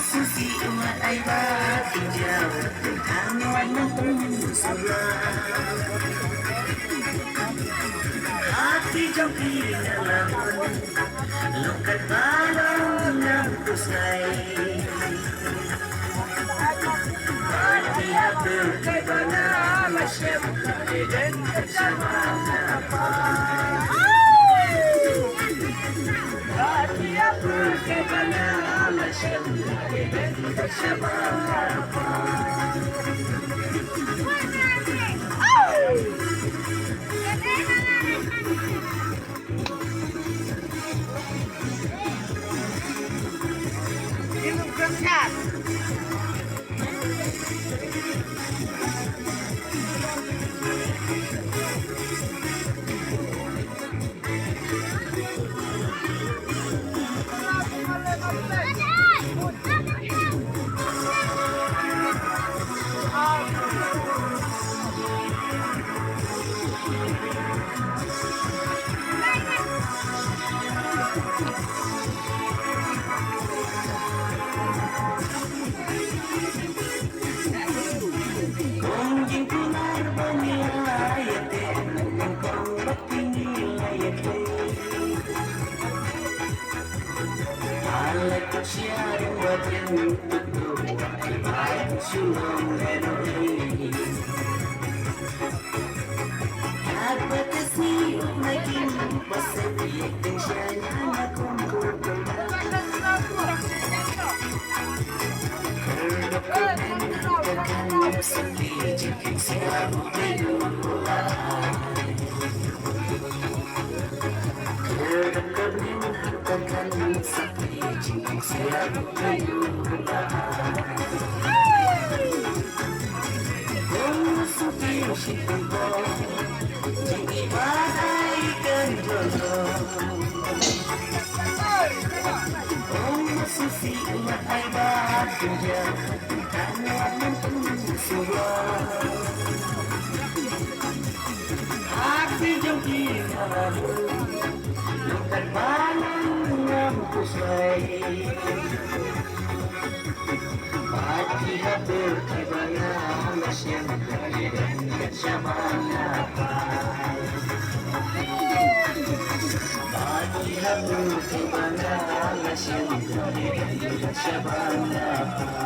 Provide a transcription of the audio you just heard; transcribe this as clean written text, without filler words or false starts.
Susi umat ay batinjaw ang walang pumusura Hati jang pinalamon lukat balong ng pusay Hati-hati kita na masyep Eden sa mga pa Hati-hati kita na masyep Eden sa mga pa Susi umat ay batinjaw ang walang pumusura Hati jang pinalamon lukat balong ng pusay Hati-hati kita na masyep Eden sa mga pa Hati-hati kita na masyep Eden sa mga pa